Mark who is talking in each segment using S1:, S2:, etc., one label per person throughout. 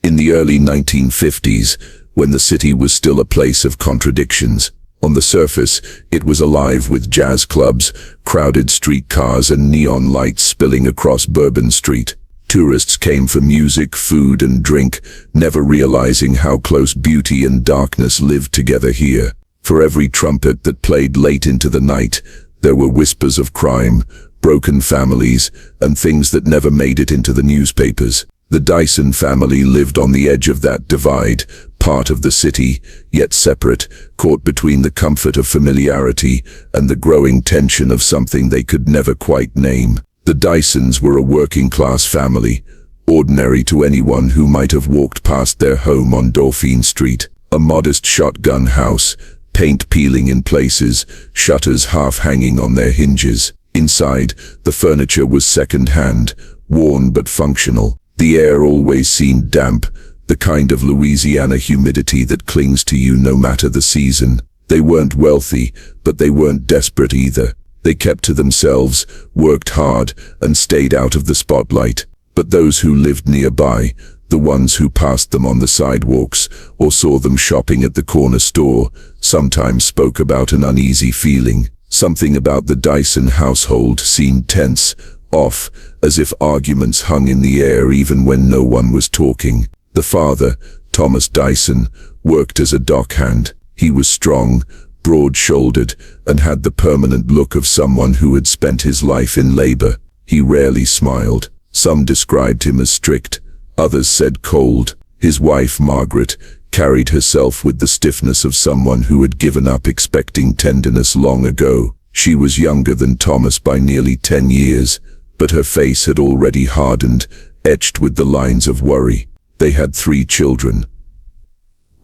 S1: In the early 1950s, when the city was still a place of contradictions, on the surface, it was alive with jazz clubs, crowded streetcars and neon lights spilling across Bourbon Street. Tourists came for music, food and drink, never realizing how close beauty and darkness lived together here. For every trumpet that played late into the night, there were whispers of crime, broken families, and things that never made it into the newspapers. The Dyson family lived on the edge of that divide, part of the city, yet separate, caught between the comfort of familiarity and the growing tension of something they could never quite name. The Dysons were a working-class family, ordinary to anyone who might have walked past their home on Dauphine Street. A modest shotgun house, paint peeling in places, shutters half hanging on their hinges. Inside, the furniture was second-hand, worn but functional. The air always seemed damp, the kind of Louisiana humidity that clings to you no matter the season. They weren't wealthy, but they weren't desperate either. They kept to themselves, worked hard, and stayed out of the spotlight. But those who lived nearby, the ones who passed them on the sidewalks or saw them shopping at the corner store, sometimes spoke about an uneasy feeling. Something about the Dyson household seemed tense, off, as if arguments hung in the air even when no one was talking. The father, Thomas Dyson, worked as a dockhand. He was strong, broad-shouldered, and had the permanent look of someone who had spent his life in labor. He rarely smiled. Some described him as strict, others said cold. His wife, Margaret, carried herself with the stiffness of someone who had given up expecting tenderness long ago. She was younger than Thomas by nearly 10 years, but her face had already hardened, etched with the lines of worry. They had 3 children.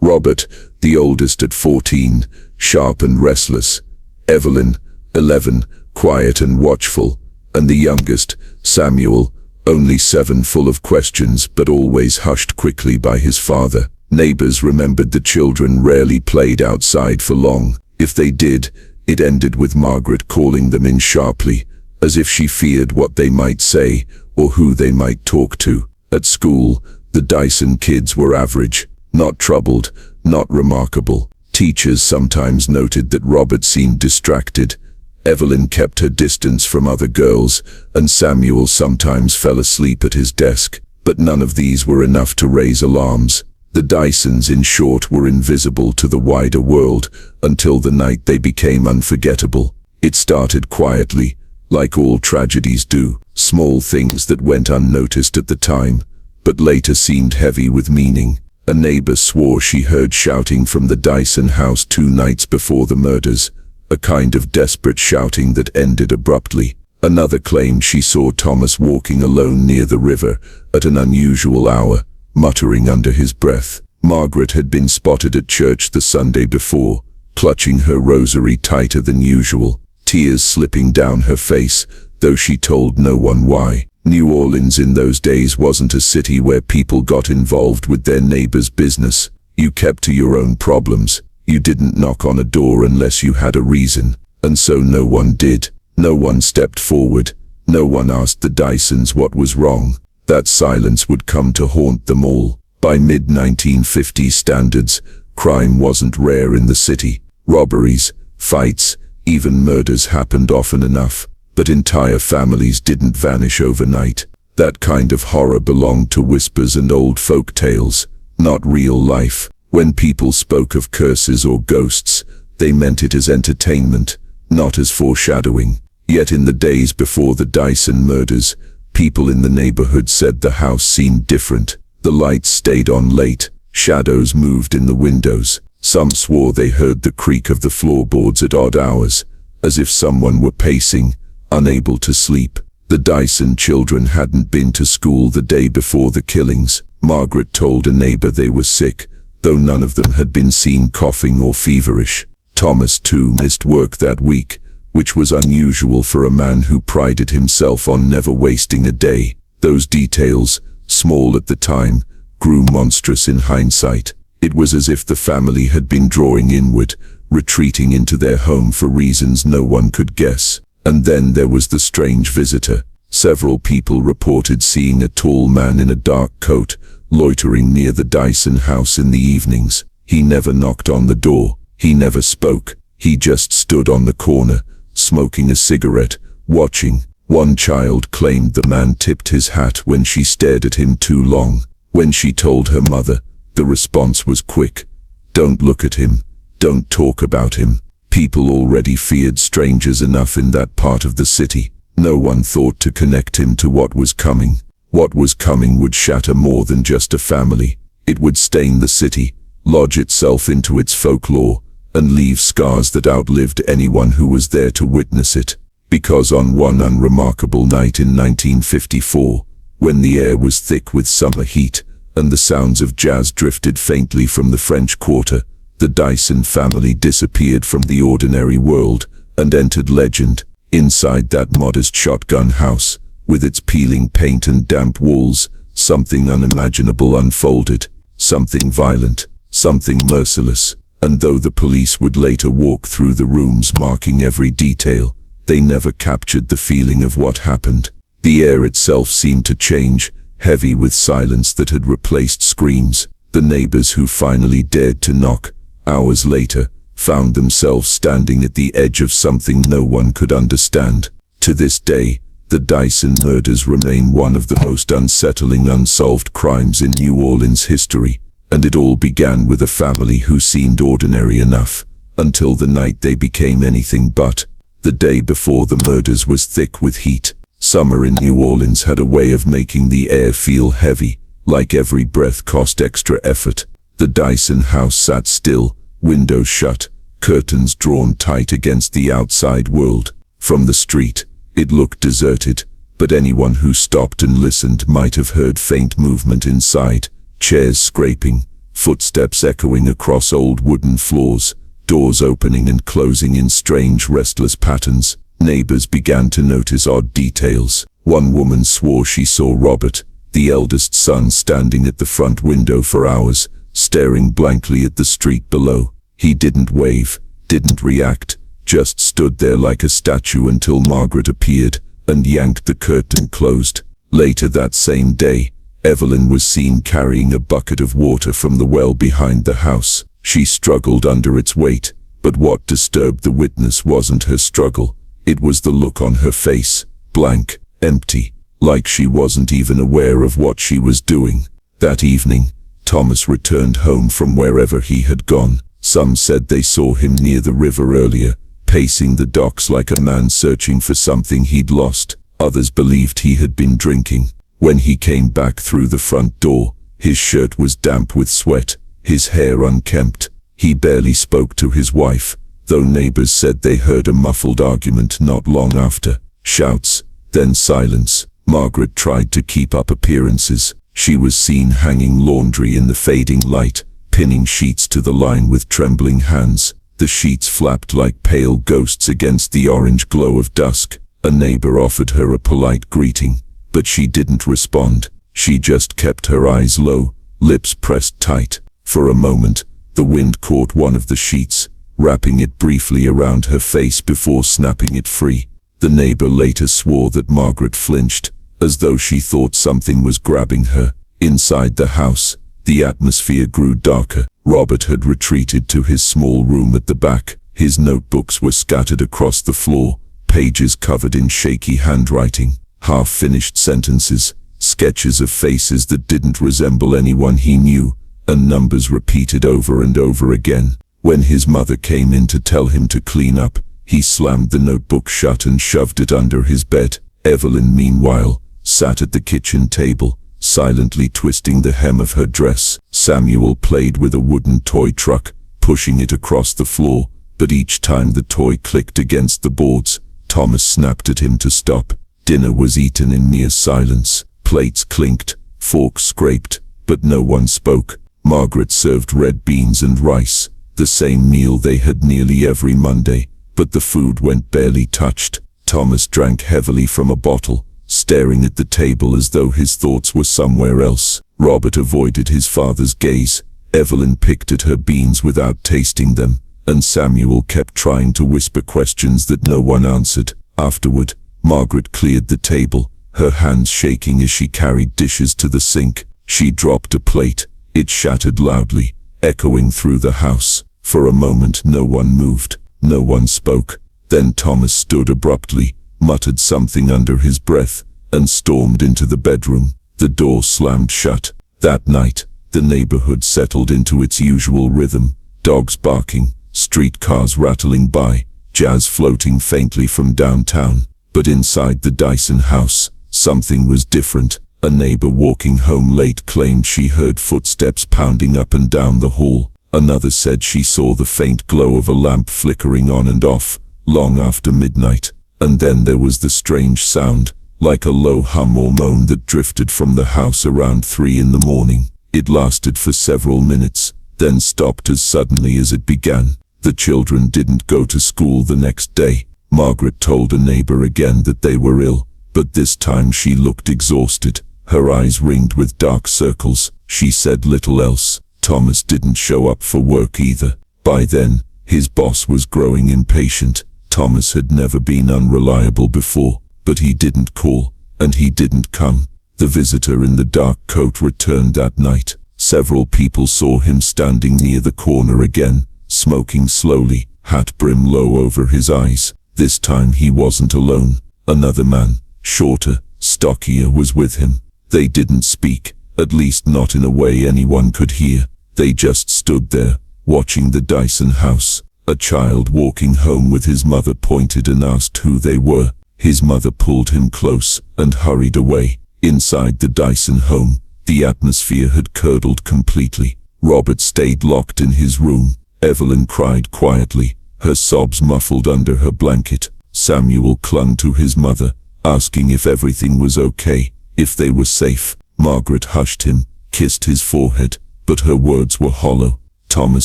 S1: Robert, the oldest at 14, sharp and restless. Evelyn, 11, quiet and watchful. And the youngest, Samuel, only 7, full of questions but always hushed quickly by his father. Neighbors remembered the children rarely played outside for long. If they did, it ended with Margaret calling them in sharply, as if she feared what they might say or who they might talk to. At school, the Dyson kids were average, not troubled, not remarkable. Teachers sometimes noted that Robert seemed distracted. Evelyn kept her distance from other girls, and Samuel sometimes fell asleep at his desk. But none of these were enough to raise alarms. The Dysons, in short, were invisible to the wider world until the night they became unforgettable. It started quietly, like all tragedies do, small things that went unnoticed at the time, but later seemed heavy with meaning. A neighbor swore she heard shouting from the Dyson house 2 nights before the murders, a kind of desperate shouting that ended abruptly. Another claimed she saw Thomas walking alone near the river at an unusual hour, muttering under his breath. Margaret had been spotted at church the Sunday before, clutching her rosary tighter than usual, tears slipping down her face, though she told no one why. New Orleans in those days wasn't a city where people got involved with their neighbor's business. You kept to your own problems. You didn't knock on a door unless you had a reason, and so no one did. No one stepped forward. No one asked the Dysons what was wrong. That silence would come to haunt them all. By mid-1950s standards, crime wasn't rare in the city. Robberies, fights, even murders happened often enough. But entire families didn't vanish overnight. That kind of horror belonged to whispers and old folk tales, not real life. When people spoke of curses or ghosts, they meant it as entertainment, not as foreshadowing. Yet in the days before the Dyson murders, people in the neighborhood said the house seemed different. The lights stayed on late, shadows moved in the windows. Some swore they heard the creak of the floorboards at odd hours, as if someone were pacing, unable to sleep. The Dyson children hadn't been to school the day before the killings. Margaret told a neighbor they were sick, though none of them had been seen coughing or feverish. Thomas too missed work that week, which was unusual for a man who prided himself on never wasting a day. Those details, small at the time, grew monstrous in hindsight. It was as if the family had been drawing inward, retreating into their home for reasons no one could guess. And then there was the strange visitor. Several people reported seeing a tall man in a dark coat, loitering near the Dyson house in the evenings. He never knocked on the door. He never spoke. He just stood on the corner, smoking a cigarette, watching. One child claimed the man tipped his hat when she stared at him too long. When she told her mother, the response was quick. Don't look at him. Don't talk about him. People already feared strangers enough in that part of the city. No one thought to connect him to what was coming. What was coming would shatter more than just a family. It would stain the city, lodge itself into its folklore, and leave scars that outlived anyone who was there to witness it. Because on one unremarkable night in 1954, when the air was thick with summer heat, and the sounds of jazz drifted faintly from the French Quarter, the Dyson family disappeared from the ordinary world and entered legend. Inside that modest shotgun house, with its peeling paint and damp walls, something unimaginable unfolded, something violent, something merciless. And though the police would later walk through the rooms marking every detail, they never captured the feeling of what happened. The air itself seemed to change, heavy with silence that had replaced screams. The neighbors who finally dared to knock, hours later, found themselves standing at the edge of something no one could understand. To this day, the Dyson murders remain one of the most unsettling unsolved crimes in New Orleans history, and it all began with a family who seemed ordinary enough, until the night they became anything but. The day before the murders was thick with heat. Summer in New Orleans had a way of making the air feel heavy, like every breath cost extra effort. The Dyson house sat still, windows shut, curtains drawn tight against the outside world. From the street, it looked deserted, but anyone who stopped and listened might have heard faint movement inside, chairs scraping, footsteps echoing across old wooden floors, doors opening and closing in strange, restless patterns. Neighbors began to notice odd details. One woman swore she saw Robert, the eldest son, standing at the front window for hours, staring blankly at the street below. He didn't wave, didn't react, just stood there like a statue until Margaret appeared and yanked the curtain closed. Later that same day, Evelyn was seen carrying a bucket of water from the well behind the house. She struggled under its weight, but what disturbed the witness wasn't her struggle. It was the look on her face, blank, empty, like she wasn't even aware of what she was doing. That evening, Thomas returned home from wherever he had gone. Some said they saw him near the river earlier, pacing the docks like a man searching for something he'd lost. Others believed he had been drinking. When he came back through the front door, his shirt was damp with sweat, his hair unkempt. He barely spoke to his wife, though neighbors said they heard a muffled argument not long after. Shouts, then silence. Margaret tried to keep up appearances. She was seen hanging laundry in the fading light, pinning sheets to the line with trembling hands. The sheets flapped like pale ghosts against the orange glow of dusk. A neighbor offered her a polite greeting, but she didn't respond. She just kept her eyes low, lips pressed tight. For a moment, the wind caught one of the sheets, wrapping it briefly around her face before snapping it free. The neighbor later swore that Margaret flinched, as though she thought something was grabbing her. Inside the house, the atmosphere grew darker. Robert had retreated to his small room at the back. His notebooks were scattered across the floor, pages covered in shaky handwriting, half-finished sentences, sketches of faces that didn't resemble anyone he knew, and numbers repeated over and over again. When his mother came in to tell him to clean up, he slammed the notebook shut and shoved it under his bed. Evelyn, meanwhile, sat at the kitchen table, silently twisting the hem of her dress. Samuel played with a wooden toy truck, pushing it across the floor, but each time the toy clicked against the boards, Thomas snapped at him to stop. Dinner was eaten in near silence. Plates clinked, forks scraped, but no one spoke. Margaret served red beans and rice, the same meal they had nearly every Monday, but the food went barely touched. Thomas drank heavily from a bottle, staring at the table as though his thoughts were somewhere else. Robert avoided his father's gaze. Evelyn picked at her beans without tasting them, and Samuel kept trying to whisper questions that no one answered. Afterward, Margaret cleared the table, her hands shaking as she carried dishes to the sink. She dropped a plate. It shattered loudly, echoing through the house. For a moment no one moved, no one spoke. Then Thomas stood abruptly, muttered something under his breath, and stormed into the bedroom. The door slammed shut. That night, the neighborhood settled into its usual rhythm. Dogs barking, streetcars rattling by, jazz floating faintly from downtown. But inside the Dyson house, something was different. A neighbor walking home late claimed she heard footsteps pounding up and down the hall. Another said she saw the faint glow of a lamp flickering on and off, long after midnight. And then there was the strange sound, like a low hum or moan that drifted from the house around 3 in the morning. It lasted for several minutes, then stopped as suddenly as it began. The children didn't go to school the next day. Margaret told a neighbor again that they were ill, but this time she looked exhausted. Her eyes ringed with dark circles. She said little else. Thomas didn't show up for work either. By then, his boss was growing impatient. Thomas had never been unreliable before, but he didn't call, and he didn't come. The visitor in the dark coat returned that night. Several people saw him standing near the corner again, smoking slowly, hat brim low over his eyes. This time he wasn't alone. Another man, shorter, stockier, was with him. They didn't speak, at least not in a way anyone could hear. They just stood there, watching the Dyson house. A child walking home with his mother pointed and asked who they were. His mother pulled him close and hurried away. Inside the Dyson home, the atmosphere had curdled completely. Robert stayed locked in his room. Evelyn cried quietly, her sobs muffled under her blanket. Samuel clung to his mother, asking if everything was okay, if they were safe. Margaret hushed him, kissed his forehead, but her words were hollow. Thomas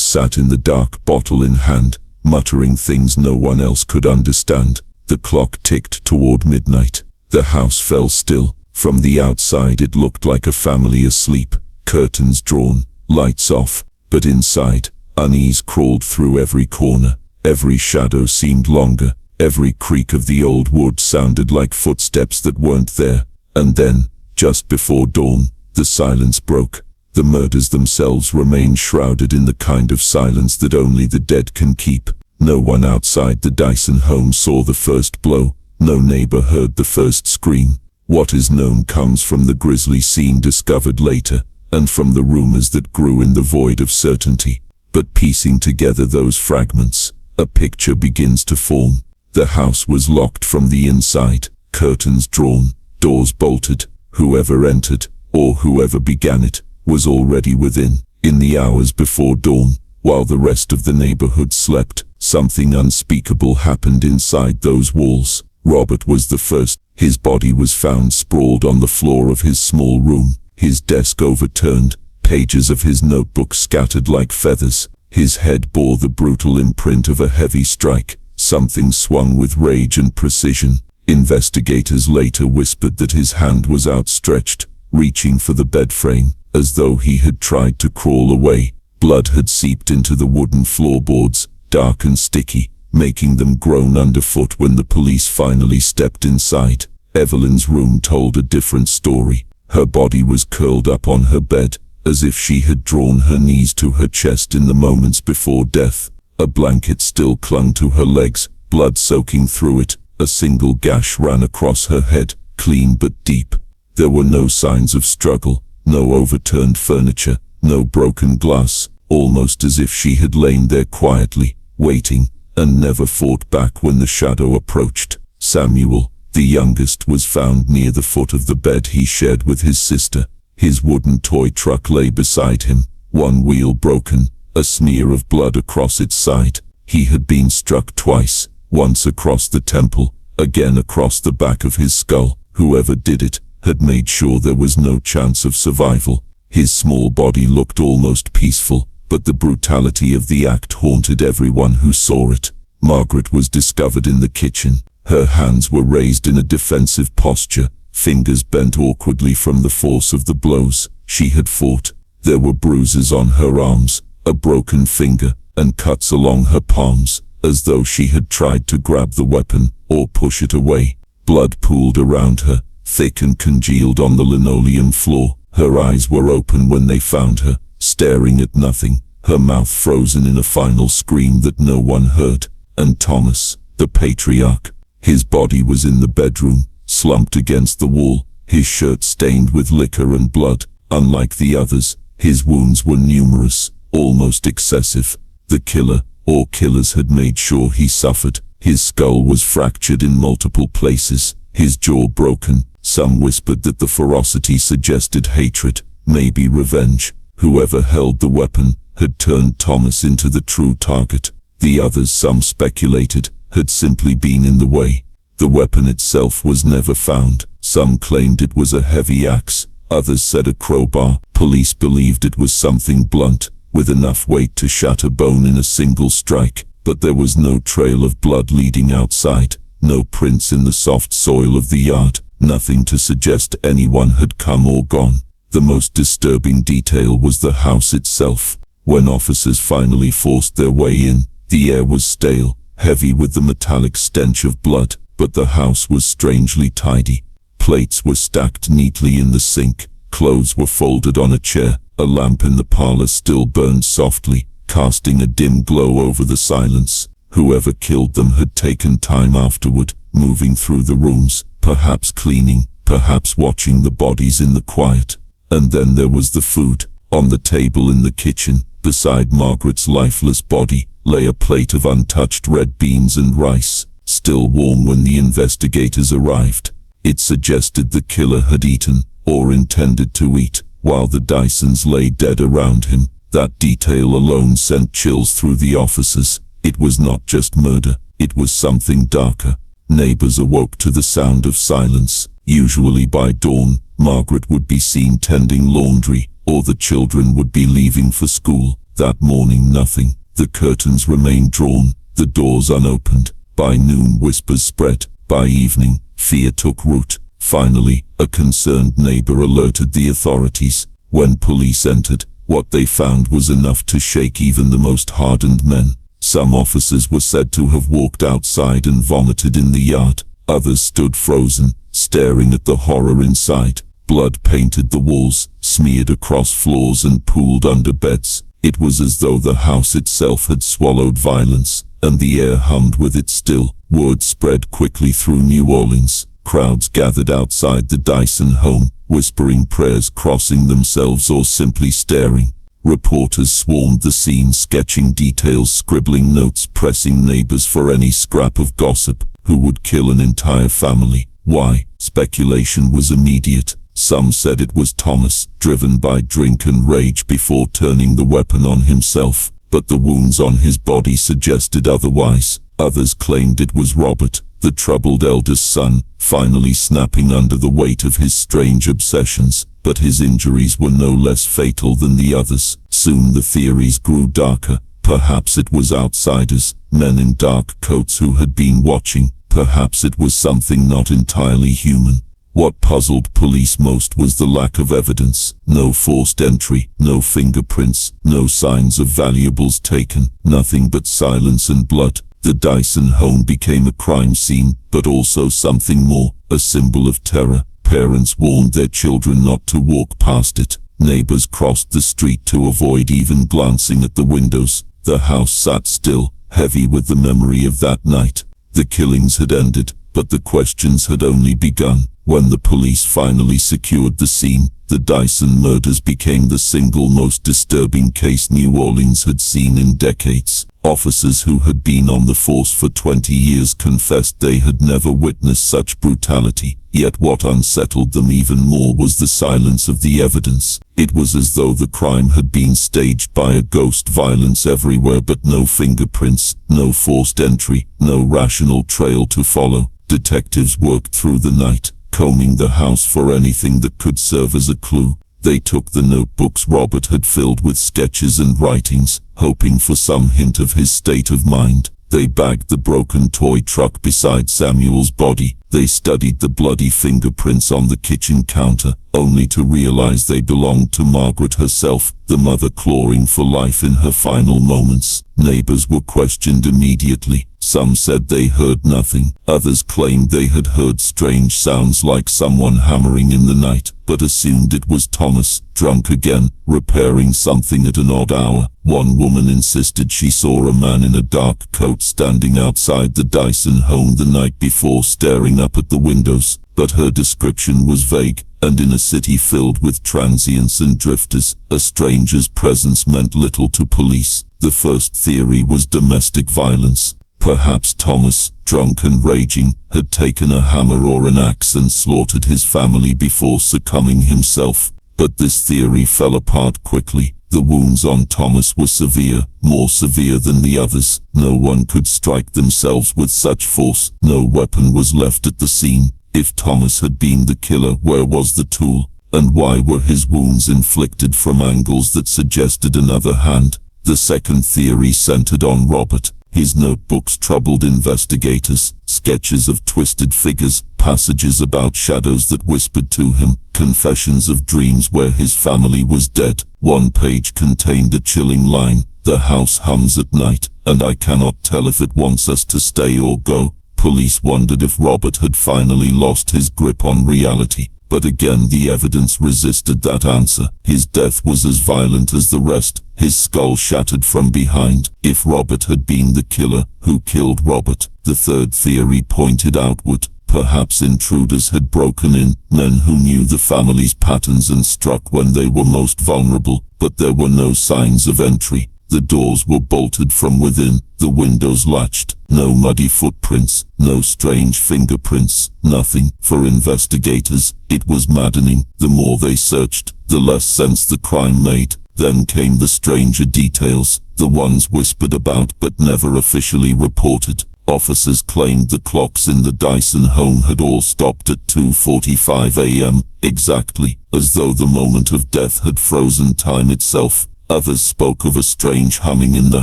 S1: sat in the dark, bottle in hand, muttering things no one else could understand. The clock ticked toward midnight. The house fell still. From the outside it looked like a family asleep, curtains drawn, lights off. But inside, unease crawled through every corner. Every shadow seemed longer. Every creak of the old wood sounded like footsteps that weren't there. And then, just before dawn, the silence broke. The murders themselves remained shrouded in the kind of silence that only the dead can keep. No one outside the Dyson home saw the first blow. No neighbor heard the first scream. What is known comes from the grisly scene discovered later, and from the rumors that grew in the void of certainty. But piecing together those fragments, a picture begins to form. The house was locked from the inside, curtains drawn, doors bolted. Whoever entered, or whoever began it, was already within. In the hours before dawn, while the rest of the neighborhood slept, something unspeakable happened inside those walls. Robert was the first. His body was found sprawled on the floor of his small room, his desk overturned, pages of his notebook scattered like feathers. His head bore the brutal imprint of a heavy strike, something swung with rage and precision. Investigators later whispered that his hand was outstretched, reaching for the bed frame, as though he had tried to crawl away. Blood had seeped into the wooden floorboards, dark and sticky, making them groan underfoot when the police finally stepped inside. Evelyn's room told a different story. Her body was curled up on her bed, as if she had drawn her knees to her chest in the moments before death. A blanket still clung to her legs, blood soaking through it. A single gash ran across her head, clean but deep. There were no signs of struggle, no overturned furniture, no broken glass, almost as if she had lain there quietly, waiting, and never fought back when the shadow approached. Samuel, the youngest, was found near the foot of the bed he shared with his sister. His wooden toy truck lay beside him, one wheel broken, a smear of blood across its side. He had been struck twice, once across the temple, again across the back of his skull. Whoever did it had made sure there was no chance of survival. His small body looked almost peaceful, but the brutality of the act haunted everyone who saw it. Margaret was discovered in the kitchen. Her hands were raised in a defensive posture, fingers bent awkwardly from the force of the blows. She had fought. There were bruises on her arms, a broken finger, and cuts along her palms, as though she had tried to grab the weapon or push it away. Blood pooled around her, thick and congealed on the linoleum floor.
S2: Her eyes were open when they found her, staring at nothing, her mouth frozen in a final scream that no one heard. And Thomas, the patriarch, his body was in the bedroom, slumped against the wall, his shirt stained with liquor and blood. Unlike the others, his wounds were numerous, almost excessive. The killer, or killers, had made sure he suffered. His skull was fractured in multiple places, his jaw broken. Some whispered that the ferocity suggested hatred, maybe revenge. Whoever held the weapon had turned Thomas into the true target. The others, some speculated, had simply been in the way. The weapon itself was never found. Some claimed it was a heavy axe, others said a crowbar. Police believed it was something blunt, with enough weight to shatter bone in a single strike. But there was no trail of blood leading outside, no prints in the soft soil of the yard, nothing to suggest anyone had come or gone. The most disturbing detail was the house itself. When officers finally forced their way in, the air was stale, heavy with the metallic stench of blood, but the house was strangely tidy. Plates were stacked neatly in the sink, clothes were folded on a chair, a lamp in the parlor still burned softly, casting a dim glow over the silence. Whoever killed them had taken time afterward, moving through the rooms, perhaps cleaning, perhaps watching the bodies in the quiet. And then there was the food. On the table in the kitchen, beside Margaret's lifeless body, lay a plate of untouched red beans and rice, still warm when the investigators arrived. It suggested the killer had eaten, or intended to eat, while the Dysons lay dead around him. That detail alone sent chills through the officers. It was not just murder, it was something darker. Neighbors awoke to the sound of silence. Usually by dawn, Margaret would be seen tending laundry, or the children would be leaving for school. That morning nothing. The curtains remained drawn, the doors unopened. By noon whispers spread. By evening, fear took root. Finally, a concerned neighbor alerted the authorities. When police entered, what they found was enough to shake even the most hardened men. Some officers were said to have walked outside and vomited in the yard. Others stood frozen, staring at the horror inside. Blood painted the walls, smeared across floors and pooled under beds. It was as though the house itself had swallowed violence, and the air hummed with it still. Word spread quickly through New Orleans. Crowds gathered outside the Dyson home, whispering prayers, crossing themselves, or simply staring. Reporters swarmed the scene, sketching details, scribbling notes, pressing neighbors for any scrap of gossip. Who would kill an entire family? Why? Speculation was immediate. Some said it was Thomas, driven by drink and rage before turning the weapon on himself, but the wounds on his body suggested otherwise. Others claimed it was Robert, the troubled eldest son, finally snapping under the weight of his strange obsessions. But his injuries were no less fatal than the others. Soon the theories grew darker. Perhaps it was outsiders, men in dark coats who had been watching. Perhaps it was something not entirely human. What puzzled police most was the lack of evidence. No forced entry, no fingerprints, no signs of valuables taken, nothing but silence and blood. The Dyson home became a crime scene, but also something more, a symbol of terror. Parents warned their children not to walk past it. Neighbors crossed the street to avoid even glancing at the windows. The house sat still, heavy with the memory of that night. The killings had ended, but the questions had only begun. When the police finally secured the scene, the Dyson murders became the single most disturbing case New Orleans had seen in decades. Officers who had been on the force for 20 years confessed they had never witnessed such brutality. Yet what unsettled them even more was the silence of the evidence. It was as though the crime had been staged by a ghost. Violence everywhere, but no fingerprints, no forced entry, no rational trail to follow. Detectives worked through the night, combing the house for anything that could serve as a clue. They took the notebooks Robert had filled with sketches and writings, hoping for some hint of his state of mind. They bagged the broken toy truck beside Samuel's body, They studied the bloody fingerprints on the kitchen counter, only to realize they belonged to Margaret herself, the mother clawing for life in her final moments. Neighbors were questioned immediately. Some said they heard nothing. Others claimed they had heard strange sounds like someone hammering in the night, but assumed it was Thomas, drunk again, repairing something at an odd hour. One woman insisted she saw a man in a dark coat standing outside the Dyson home the night before, staring up at the windows, but her description was vague, and in a city filled with transients and drifters, a stranger's presence meant little to police. The first theory was domestic violence. Perhaps Thomas, drunk and raging, had taken a hammer or an axe and slaughtered his family before succumbing himself. But this theory fell apart quickly. The wounds on Thomas were severe, more severe than the others. No one could strike themselves with such force. No weapon was left at the scene. If Thomas had been the killer, where was the tool? And why were his wounds inflicted from angles that suggested another hand? The second theory centered on Robert. His notebooks troubled investigators. Sketches of twisted figures, passages about shadows that whispered to him, confessions of dreams where his family was dead. One page contained a chilling line: "The house hums at night, and I cannot tell if it wants us to stay or go." Police wondered if Robert had finally lost his grip on reality. But again the evidence resisted that answer. His death was as violent as the rest, his skull shattered from behind. If Robert had been the killer, who killed Robert? The third theory pointed outward. Perhaps intruders had broken in, men who knew the family's patterns and struck when they were most vulnerable, but there were no signs of entry. The doors were bolted from within, the windows latched. No muddy footprints, no strange fingerprints, nothing. For investigators, it was maddening. The more they searched, the less sense the crime made. Then came the stranger details, the ones whispered about but never officially reported. Officers claimed the clocks in the Dyson home had all stopped at 2:45 a.m. exactly, as though the moment of death had frozen time itself. Others spoke of a strange humming in the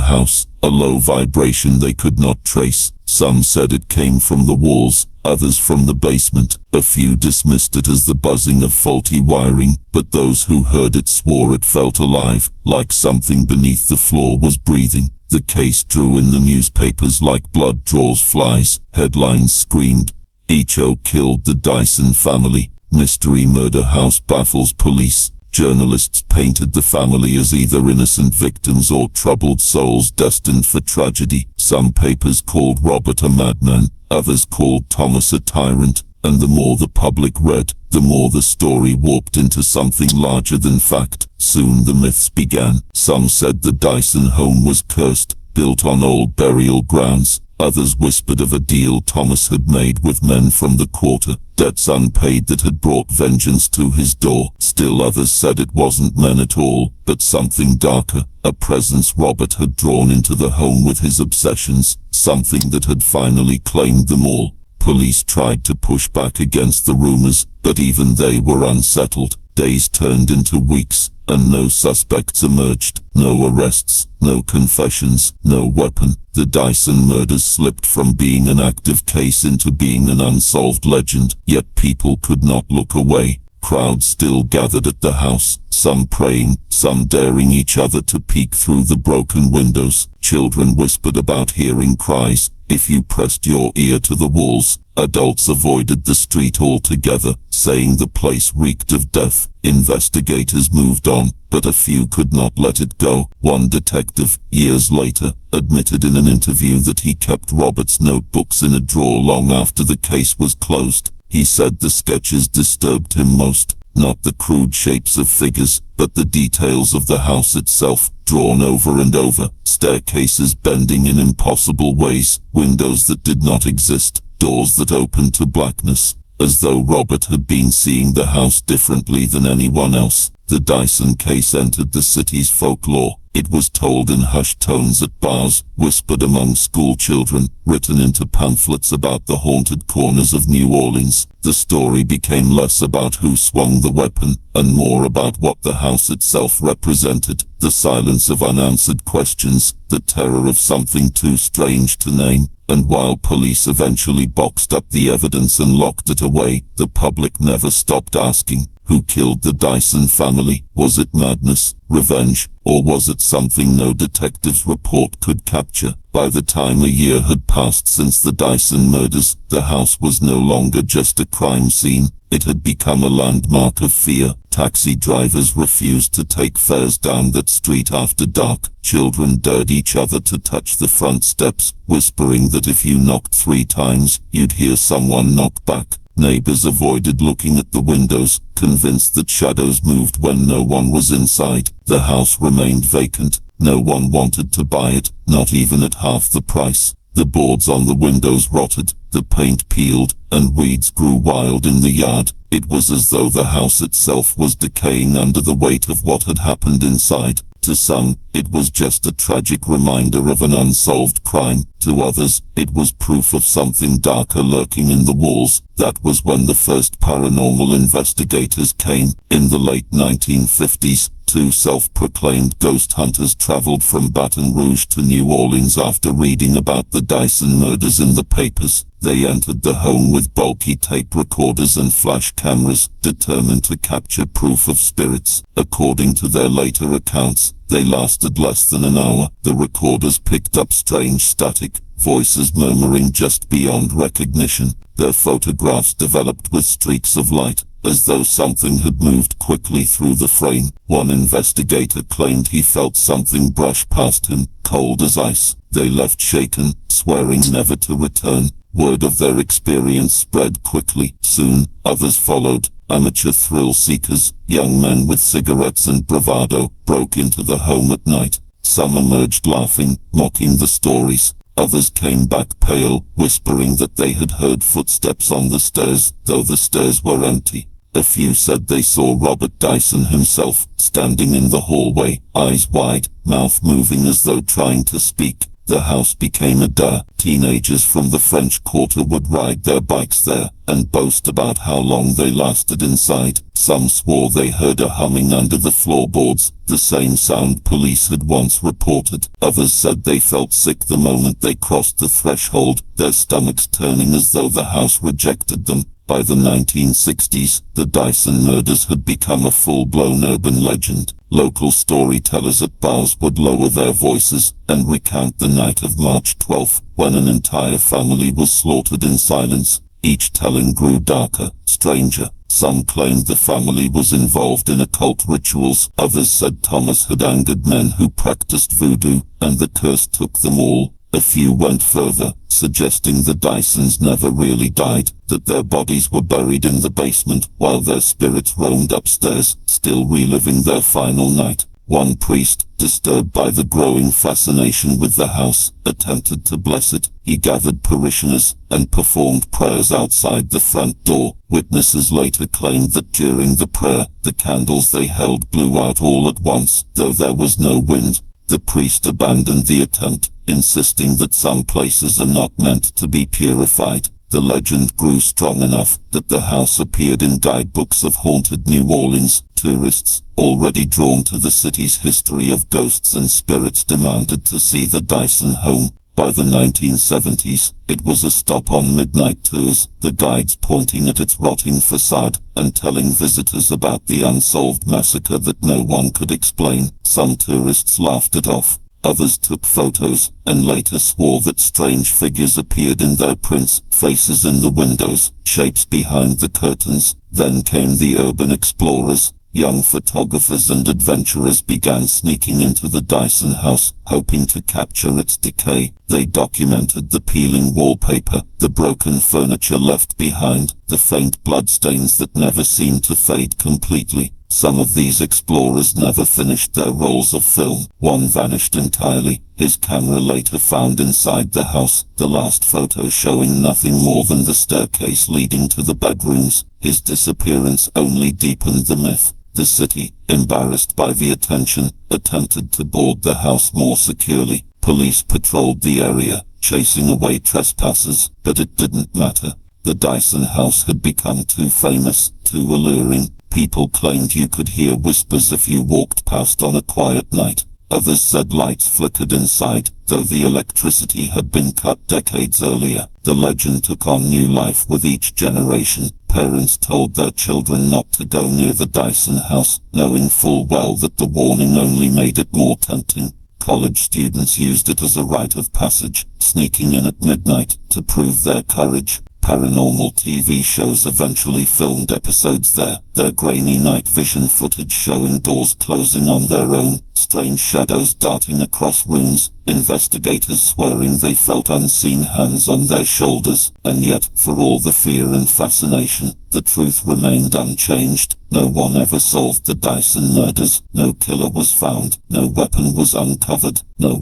S2: house, a low vibration they could not trace. Some said it came from the walls, others from the basement. A few dismissed it as the buzzing of faulty wiring, but those who heard it swore it felt alive, like something beneath the floor was breathing. The case drew in the newspapers like blood draws flies. Headlines screamed, "Echo killed the Dyson family. Mystery murder house baffles police." Journalists painted the family as either innocent victims or troubled souls destined for tragedy. Some papers called Robert a madman, others called Thomas a tyrant, and the more the public read, the more the story warped into something larger than fact. Soon the myths began. Some said the Dyson home was cursed, built on old burial grounds. Others whispered of a deal Thomas had made with men from the quarter, debts unpaid that had brought vengeance to his door. Still others said it wasn't men at all, but something darker, a presence Robert had drawn into the home with his obsessions, something that had finally claimed them all. Police tried to push back against the rumors, but even they were unsettled. Days turned into weeks, and no suspects emerged. No arrests, no confessions, no weapon. The Dyson murders slipped from being an active case into being an unsolved legend, yet people could not look away. Crowds still gathered at the house, some praying, some daring each other to peek through the broken windows. Children whispered about hearing cries. If you pressed your ear to the walls, adults avoided the street altogether, saying the place reeked of death. Investigators moved on, but a few could not let it go. One detective, years later, admitted in an interview that he kept Robert's notebooks in a drawer long after the case was closed. He said the sketches disturbed him most, not the crude shapes of figures, but the details of the house itself, drawn over and over, staircases bending in impossible ways, windows that did not exist, doors that opened to blackness, as though Robert had been seeing the house differently than anyone else. The Dyson case entered the city's folklore. It was told in hushed tones at bars, whispered among school children, written into pamphlets about the haunted corners of New Orleans. The story became less about who swung the weapon, and more about what the house itself represented. The silence of unanswered questions, the terror of something too strange to name. And while police eventually boxed up the evidence and locked it away, the public never stopped asking, who killed the Dyson family? Was it madness, revenge, or was it something no detective's report could capture? By the time a year had passed since the Dyson murders, the house was no longer just a crime scene. It had become a landmark of fear. Taxi drivers refused to take fares down that street after dark. Children dared each other to touch the front steps, whispering that if you knocked 3 times, you'd hear someone knock back. Neighbors avoided looking at the windows, convinced that shadows moved when no one was inside. The house remained vacant. No one wanted to buy it, not even at half the price. The boards on the windows rotted, the paint peeled, and weeds grew wild in the yard. It was as though the house itself was decaying under the weight of what had happened inside. To some, it was just a tragic reminder of an unsolved crime. To others, it was proof of something darker lurking in the walls. That was when the first paranormal investigators came. In the late 1950s, 2 self-proclaimed ghost hunters traveled from Baton Rouge to New Orleans after reading about the Dyson murders in the papers. They entered the home with bulky tape recorders and flash cameras, determined to capture proof of spirits. According to their later accounts, they lasted less than an hour. The recorders picked up strange static, voices murmuring just beyond recognition. Their photographs developed with streaks of light, as though something had moved quickly through the frame. One investigator claimed he felt something brush past him, cold as ice. They left shaken, swearing never to return. Word of their experience spread quickly. Soon, others followed. Amateur thrill seekers, young men with cigarettes and bravado, broke into the home at night. Some emerged laughing, mocking the stories. Others came back pale, whispering that they had heard footsteps on the stairs, though the stairs were empty. A few said they saw Robert Dyson himself, standing in the hallway, eyes wide, mouth moving as though trying to speak. The house became a der. Teenagers from the French Quarter would ride their bikes there, and boast about how long they lasted inside. Some swore they heard a humming under the floorboards, the same sound police had once reported. Others said they felt sick the moment they crossed the threshold, their stomachs turning as though the house rejected them. By the 1960s, the Dyson murders had become a full-blown urban legend. Local storytellers at bars would lower their voices and recount the night of March 12th, when an entire family was slaughtered in silence. Each telling grew darker, stranger. Some claimed the family was involved in occult rituals. Others said Thomas had angered men who practiced voodoo, and the curse took them all. A few went further, suggesting the Dysons never really died, that their bodies were buried in the basement while their spirits roamed upstairs, still reliving their final night. One priest, disturbed by the growing fascination with the house, attempted to bless it. He gathered parishioners and performed prayers outside the front door. Witnesses later claimed that during the prayer, the candles they held blew out all at once, though there was no wind. The priest abandoned the attempt, insisting that some places are not meant to be purified. The legend grew strong enough that the house appeared in guidebooks of haunted New Orleans. Tourists, already drawn to the city's history of ghosts and spirits, demanded to see the Dyson home. By the 1970s, it was a stop on midnight tours, the guides pointing at its rotting facade and telling visitors about the unsolved massacre that no one could explain. Some tourists laughed it off. Others took photos, and later swore that strange figures appeared in their prints, faces in the windows, shapes behind the curtains. Then came the urban explorers. Young photographers and adventurers began sneaking into the Dyson house, hoping to capture its decay. They documented the peeling wallpaper, the broken furniture left behind, the faint bloodstains that never seemed to fade completely. Some of these explorers never finished their rolls of film. One vanished entirely, his camera later found inside the house, the last photo showing nothing more than the staircase leading to the bedrooms. His disappearance only deepened the myth. The city, embarrassed by the attention, attempted to board the house more securely. Police patrolled the area, chasing away trespassers, but it didn't matter. The Dyson house had become too famous, too alluring. People claimed you could hear whispers if you walked past on a quiet night. Others said lights flickered inside, though the electricity had been cut decades earlier. The legend took on new life with each generation. Parents told their children not to go near the Dyson house, knowing full well that the warning only made it more tempting. College students used it as a rite of passage, sneaking in at midnight to prove their courage. Paranormal TV shows eventually filmed episodes there, their grainy night vision footage showing doors closing on their own, strange shadows darting across rooms, investigators swearing they felt unseen hands on their shoulders, and yet, for all the fear and fascination, the truth remained unchanged. No one ever solved the Dyson murders, no killer was found, no weapon was uncovered, no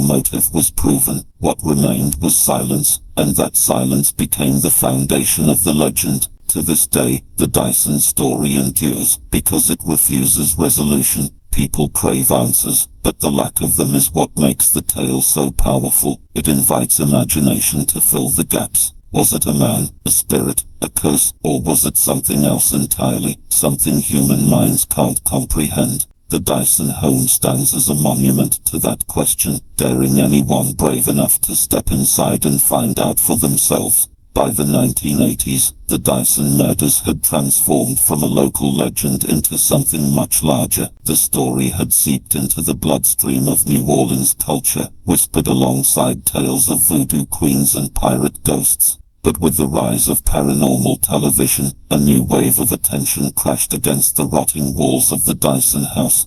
S2: motive was proven. What remained was silence, and that silence became the foundation of the legend. To this day, the Dyson story endures, because it refuses resolution. People crave answers, but the lack of them is what makes the tale so powerful. It invites imagination to fill the gaps. Was it a man, a spirit, a curse, or was it something else entirely, something human minds can't comprehend? The Dyson home stands as a monument to that question, daring anyone brave enough to step inside and find out for themselves. By the 1980s, the Dyson murders had transformed from a local legend into something much larger. The story had seeped into the bloodstream of New Orleans culture, whispered alongside tales of voodoo queens and pirate ghosts. But with the rise of paranormal television, a new wave of attention crashed against the rotting walls of the Dyson house.